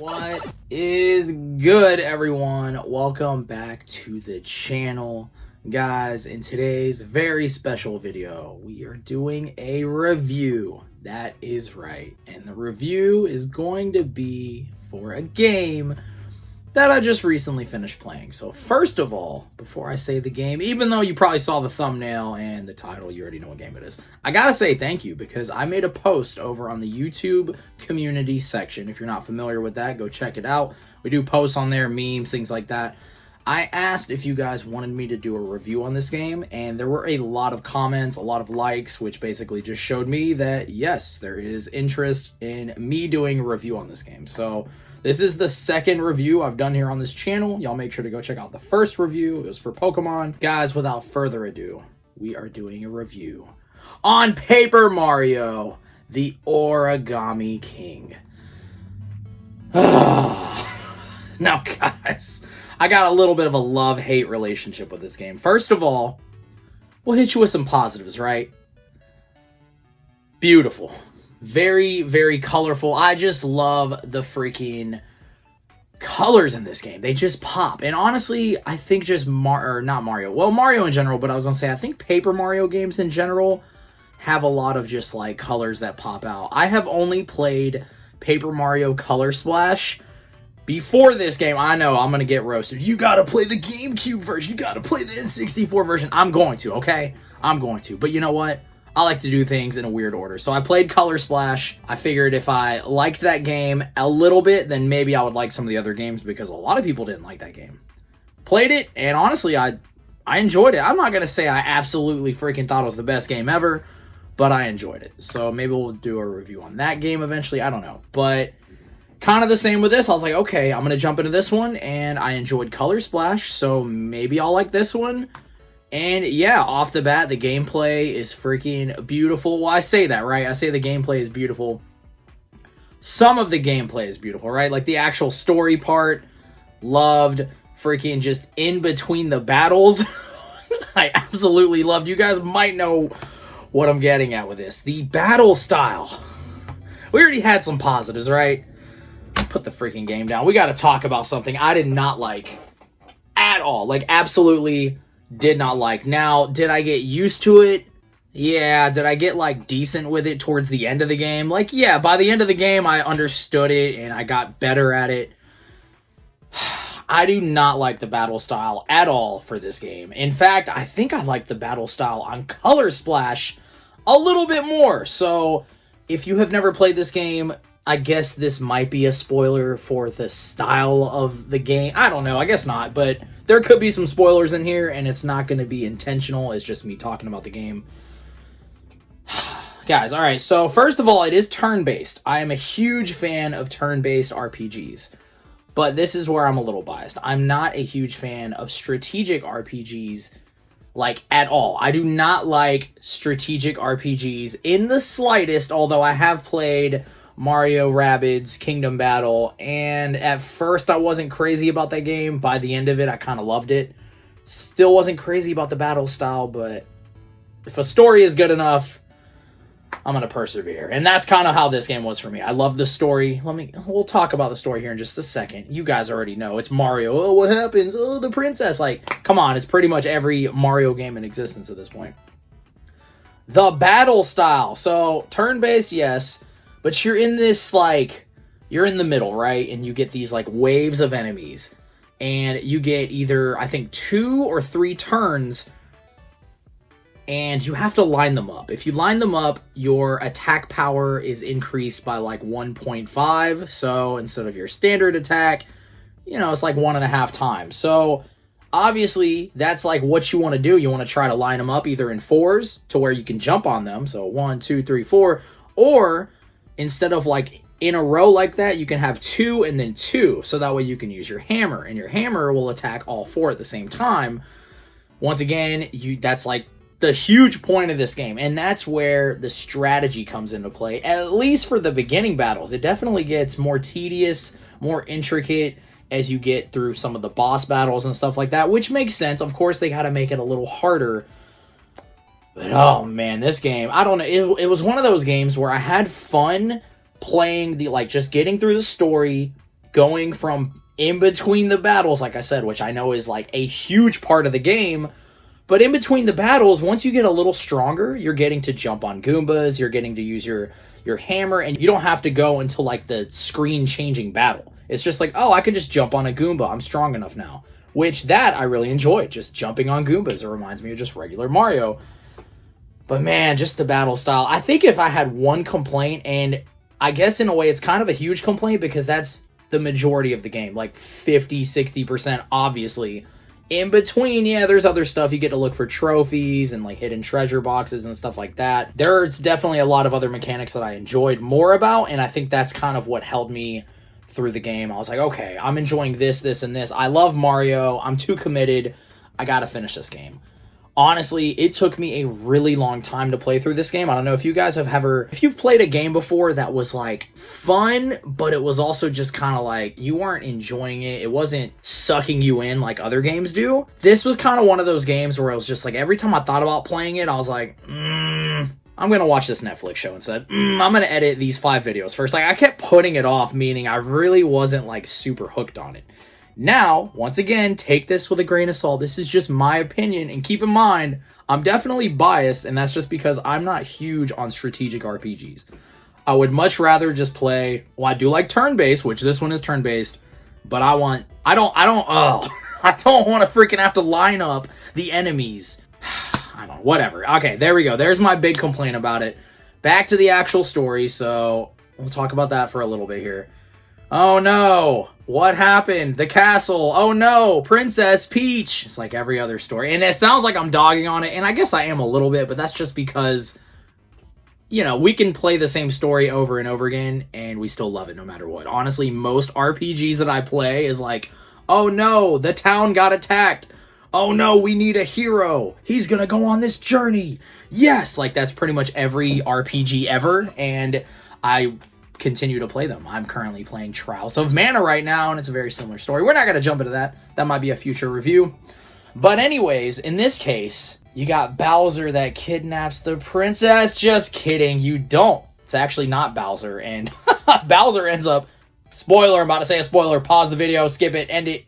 What is good, everyone? Welcome back to the channel. Guys, in today's very special video, we are doing a review. That is right. And the review is going to be for a game that I just recently finished playing. So first of all, before I say the game, even though you probably saw the thumbnail and the title, you already know what game it is, I gotta say thank you because I made a post over on the YouTube community section. If you're not familiar with that, go check it out. We do posts on there, memes, things like that. I asked if you guys wanted me to do a review on this game, and there were a lot of comments, a lot of likes, which basically just showed me that yes, there is interest in me doing a review on this game. So this is the second review I've done here on this channel. Y'all make sure to go check out the first review. It was for Pokemon. Guys, without further ado, we are doing a review on Paper Mario, the Origami King. Now, guys, I got a little bit of a love-hate relationship with this game. First of all, we'll hit you with some positives, right? Beautiful. Very, very colorful. I just love the freaking colors in this game. They just pop. And honestly, I think just not Mario. Well, Mario in general, but I was going to say, I think Paper Mario games in general have a lot of just like colors that pop out. I have only played Paper Mario Color Splash before this game. I know I'm going to get roasted. You got to play the GameCube version. You got to play the N64 version. I'm going to, okay? I'm going to. But you know what? I like to do things in a weird order. So I played Color Splash. I figured if I liked that game a little bit, then maybe I would like some of the other games because a lot of people didn't like that game. Played it, and honestly, I enjoyed it. I'm not going to say I absolutely freaking thought it was the best game ever, but I enjoyed it. So maybe we'll do a review on that game eventually. I don't know. But kind of the same with this. I was like, okay, I'm going to jump into this one, and I enjoyed Color Splash, so maybe I'll like this one. And yeah, off the bat, the gameplay is freaking beautiful. Well, I say that, right? I say the gameplay is beautiful. Some of the gameplay is beautiful, right? Like the actual story part, loved. Freaking just in between the battles, I absolutely loved. You guys might know what I'm getting at with this. The battle style. We already had some positives, right? Put the freaking game down. We got to talk about something I did not like at all. Like, absolutely did not like. Now, did I get used to it? Yeah. Did I get, like, decent with it towards the end of the game? Like, yeah, by the end of the game, I understood it, and I got better at it. I do not like the battle style at all for this game. In fact, I think I like the battle style on Color Splash a little bit more. So, if you have never played this game, I guess this might be a spoiler for the style of the game. I don't know. I guess not, but there could be some spoilers in here, and it's not going to be intentional. It's just me talking about the game. Guys, all right. So first of all, it is turn-based. I am a huge fan of turn-based RPGs, but this is where I'm a little biased. I'm not a huge fan of strategic RPGs, like, at all. I do not like strategic RPGs in the slightest, although I have played Mario Rabbids Kingdom Battle, and at first I wasn't crazy about that game. By the end of it, I kind of loved it. Still wasn't crazy about the battle style, but if a story is good enough, I'm going to persevere. And that's kind of how this game was for me. I love the story. We'll talk about the story here in just a second. You guys already know. It's Mario. Oh, what happens? Oh, the princess. Like, come on. It's pretty much every Mario game in existence at this point. The battle style. So, turn-based, yes. But you're in this, like, you're in the middle, right? And you get these, like, waves of enemies. And you get either, I think, 2 or 3 turns. And you have to line them up. If you line them up, your attack power is increased by, like, 1.5. So, instead of your standard attack, you know, it's like 1.5 times. So, obviously, that's, like, what you want to do. You want to try to line them up either in 4s to where you can jump on them. So, 1, 2, 3, 4. Or instead of, like, in a row like that, you can have 2 and then 2. So that way you can use your hammer. And your hammer will attack all 4 at the same time. Once again, that's, like, the huge point of this game. And that's where the strategy comes into play. At least for the beginning battles. It definitely gets more tedious, more intricate as you get through some of the boss battles and stuff like that. Which makes sense. Of course, they got to make it a little harder. But, oh, man, this game, I don't know. It was one of those games where I had fun playing just getting through the story, going from in between the battles, like I said, which I know is like a huge part of the game. But in between the battles, once you get a little stronger, you're getting to jump on Goombas, you're getting to use your hammer, and you don't have to go into like the screen-changing battle. It's just like, oh, I can just jump on a Goomba. I'm strong enough now. Which, that I really enjoyed, just jumping on Goombas. It reminds me of just regular Mario. But man, just the battle style. I think if I had one complaint, and I guess in a way it's kind of a huge complaint because that's the majority of the game. Like 50, 60%, obviously. In between, yeah, there's other stuff. You get to look for trophies and like hidden treasure boxes and stuff like that. There's definitely a lot of other mechanics that I enjoyed more about, and I think that's kind of what held me through the game. I was like, okay, I'm enjoying this, this, and this. I love Mario. I'm too committed. I gotta finish this game. Honestly, it took me a really long time to play through this game. I don't know if you guys have if you've played a game before that was like fun, but it was also just kind of like you weren't enjoying it. It wasn't sucking you in like other games do. This was kind of one of those games where it was just like every time I thought about playing it, I was like, I'm going to watch this Netflix show instead. I'm going to edit these 5 videos first. Like I kept putting it off, meaning I really wasn't like super hooked on it. Now, once again, take this with a grain of salt. This is just my opinion, and keep in mind, I'm definitely biased, and that's just because I'm not huge on strategic RPGs. I would much rather just play, well, I do like turn-based, which this one is turn-based, but I don't want to freaking have to line up the enemies. I don't know, whatever. Okay, there we go. There's my big complaint about it. Back to the actual story, so we'll talk about that for a little bit here. Oh no, what happened? The castle. Oh no, Princess Peach. It's like every other story. And it sounds like I'm dogging on it, and I guess I am a little bit, but that's just because, you know, we can play the same story over and over again, and we still love it no matter what. Honestly, most RPGs that I play is like, oh no, the town got attacked. Oh no, we need a hero. He's gonna go on this journey. Yes, like that's pretty much every RPG ever, and I continue to play them. I'm currently playing Trials of Mana right now, and it's a very similar story. We're not going to jump into that. That might be a future review. But anyways, in this case, you got Bowser that kidnaps the princess. Just kidding, you don't. It's actually not Bowser, and Bowser ends up, spoiler, I'm about to say a spoiler, pause the video, skip it, end it.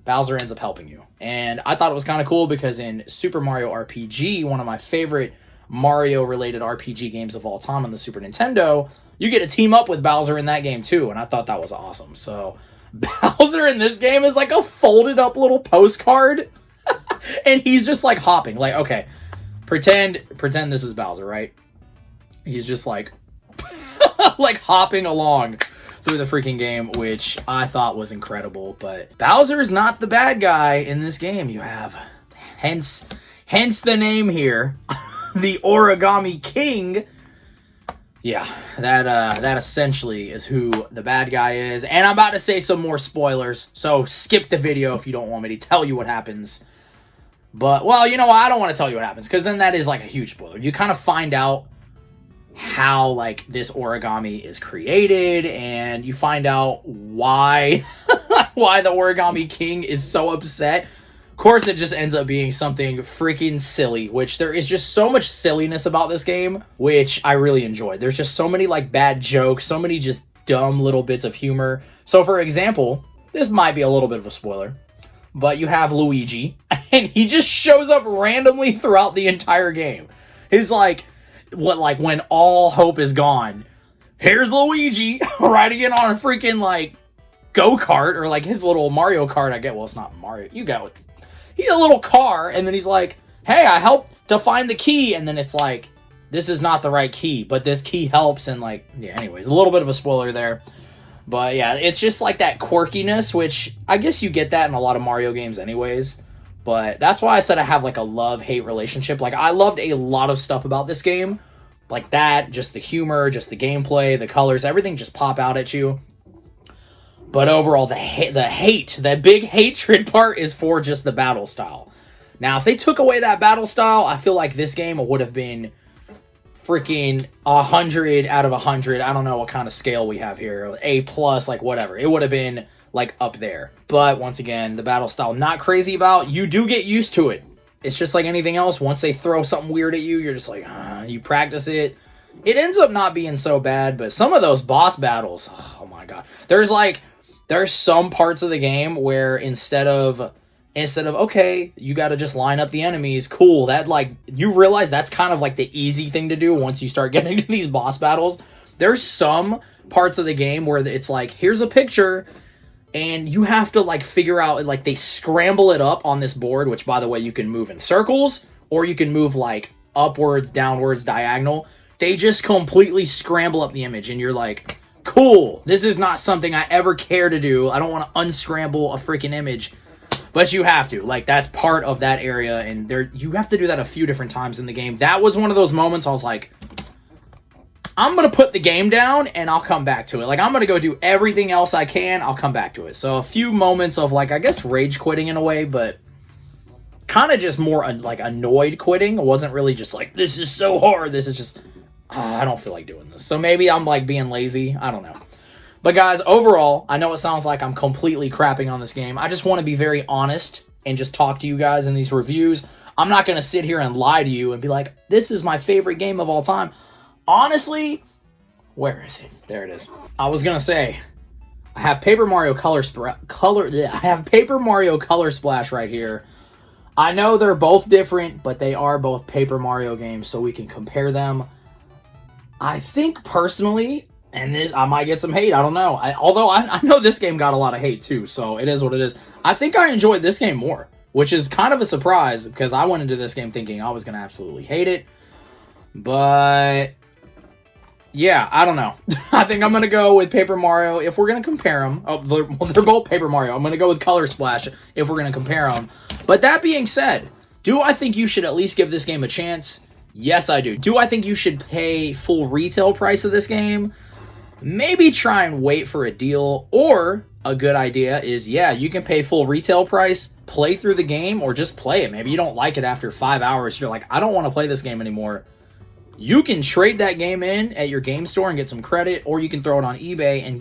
Bowser ends up helping you. And I thought it was kind of cool because in Super Mario RPG, one of my favorite Mario-related RPG games of all time on the Super Nintendo, you get to team up with Bowser in that game too, and I thought that was awesome. So, Bowser in this game is like a folded up little postcard, and he's just like hopping. Like, okay, pretend this is Bowser, right? He's just like, like hopping along through the freaking game, which I thought was incredible. But Bowser's not the bad guy in this game. You have, hence the name here, the Origami King. Yeah, that essentially is who the bad guy is. And I'm about to say some more spoilers, so skip the video if you don't want me to tell you what happens. But, well, you know what? I don't want to tell you what happens, because then that is like a huge spoiler. You kind of find out how, like, this origami is created, and you find out why, why the Origami King is so upset. Of course, it just ends up being something freaking silly, which there is just so much silliness about this game, which I really enjoyed. There's just so many, like, bad jokes, so many just dumb little bits of humor. So, for example, this might be a little bit of a spoiler, but you have Luigi, and he just shows up randomly throughout the entire game. He's like, when all hope is gone, here's Luigi riding in on a freaking, like, go-kart, or, like, his little Mario Kart, I get. Well, it's not Mario. You got it. He's a little car, and then he's like, hey, I helped to find the key, and then it's like, this is not the right key, but this key helps, and like, yeah, anyways, a little bit of a spoiler there. But yeah, it's just like that quirkiness, which I guess you get that in a lot of Mario games anyways. But that's why I said I have like a love-hate relationship. Like, I loved a lot of stuff about this game. Like that, just the humor, just the gameplay, the colors, everything just pop out at you. But overall, the big hatred part is for just the battle style. Now, if they took away that battle style, I feel like this game would have been freaking 100 out of 100. I don't know what kind of scale we have here. A+, like whatever. It would have been like up there. But once again, the battle style, not crazy about. You do get used to it. It's just like anything else. Once they throw something weird at you, you're just like, you practice it. It ends up not being so bad, but some of those boss battles, oh my god. There's like There's some parts of the game where instead of okay, you got to just line up the enemies, cool, that like you realize that's kind of like the easy thing to do once you start getting into these boss battles. There's some parts of the game where it's like, here's a picture and you have to like figure out, like they scramble it up on this board, which by the way, you can move in circles or you can move like upwards, downwards, diagonal. They just completely scramble up the image and you're like, cool, this is not something I ever care to do. I don't want to unscramble a freaking image. But you have to. Like, that's part of that area, and there you have to do that a few different times in the game. That was one of those moments I was like, I'm going to put the game down, and I'll come back to it. Like, I'm going to go do everything else I can. I'll come back to it. So, a few moments of, like, I guess rage quitting in a way, but kind of just more, like, annoyed quitting. It wasn't really just like, this is so hard. This is just, I don't feel like doing this. So, maybe I'm, like, being lazy. I don't know. But guys, overall, I know it sounds like I'm completely crapping on this game. I just want to be very honest and just talk to you guys in these reviews. I'm not going to sit here and lie to you and be like, this is my favorite game of all time. Honestly, where is it? There it is. I was going to say, I have Paper Mario Color Splash right here. I know they're both different, but they are both Paper Mario games, so we can compare them. I think personally, and this, I might get some hate, I don't know. Although I know this game got a lot of hate too, so it is what it is. I think I enjoyed this game more, which is kind of a surprise because I went into this game thinking I was going to absolutely hate it. But yeah, I don't know. I think I'm going to go with Paper Mario if we're going to compare them. Oh, they're both Paper Mario. I'm going to go with Color Splash if we're going to compare them. But that being said, do I think you should at least give this game a chance? Yes, I do. Do I think you should pay full retail price of this game? Maybe try and wait for a deal, or a good idea is, yeah, you can pay full retail price, play through the game, or just play it. Maybe you don't like it after 5 hours. You're like, I don't want to play this game anymore. You can trade that game in at your game store and get some credit, or you can throw it on eBay and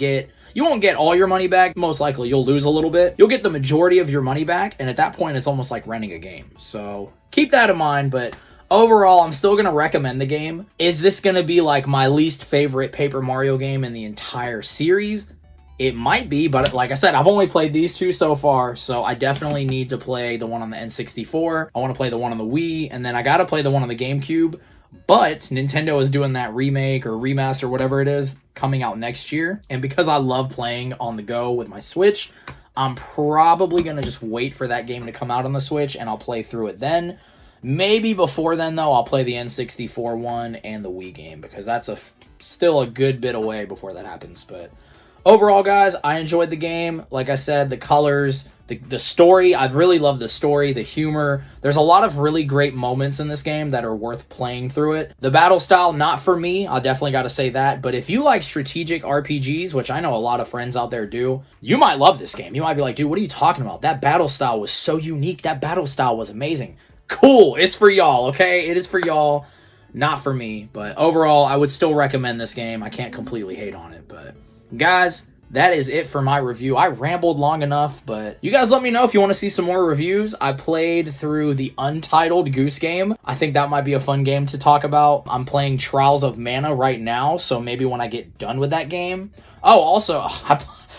you won't get all your money back. Most likely you'll lose a little bit. You'll get the majority of your money back, and at that point it's almost like renting a game. So keep that in mind, but overall, I'm still going to recommend the game. Is this going to be like my least favorite Paper Mario game in the entire series? It might be, but like I said, I've only played these two so far, so I definitely need to play the one on the N64. I want to play the one on the Wii, and then I got to play the one on the GameCube. But Nintendo is doing that remake or remaster, whatever it is, coming out next year. And because I love playing on the go with my Switch, I'm probably going to just wait for that game to come out on the Switch, and I'll play through it then. Maybe before then, though, I'll play the N64 one and the Wii game, because that's still a good bit away before that happens. But overall, guys, I enjoyed the game. Like I said, the colors, the story, I've really loved the story, the humor. There's a lot of really great moments in this game that are worth playing through it. The battle style, not for me. I definitely got to say that. But if you like strategic RPGs, which I know a lot of friends out there do, you might love this game. You might be like, dude, what are you talking about? That battle style was so unique. That battle style was amazing. Cool, it's for y'all, okay? It is for y'all, not for me. But overall, I would still recommend this game. I can't completely hate on it. But guys, that is it for my review. I rambled long enough, but you guys let me know if you want to see some more reviews. I played through the Untitled Goose Game. I think that might be a fun game to talk about. I'm playing Trials of Mana right now, so maybe when I get done with that game. Oh, also,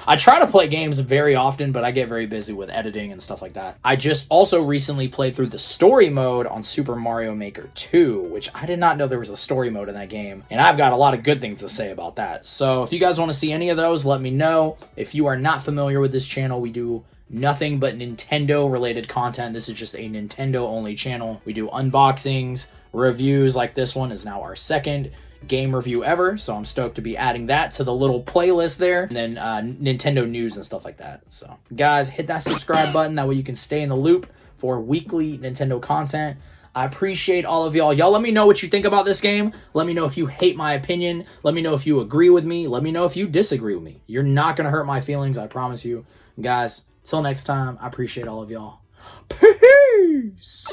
I try to play games very often, but I get very busy with editing and stuff like that. I just also recently played through the story mode on Super Mario Maker 2, which I did not know there was a story mode in that game, and I've got a lot of good things to say about that. So if you guys want to see any of those, let me know. If you are not familiar with this channel, we do nothing but Nintendo-related content. This is just a Nintendo-only channel. We do unboxings, reviews, like this one is now our second game review ever, so I'm stoked to be adding that to the little playlist there, and then Nintendo news and stuff like that. So guys, hit that subscribe button, that way you can stay in the loop for weekly Nintendo content. I appreciate all of y'all. Y'all let me know what you think about this game. Let me know if you hate my opinion. Let me know if you agree with me. Let me know if you disagree with me. You're not gonna hurt my feelings, I promise you. Guys, till next time, I appreciate all of y'all. Peace!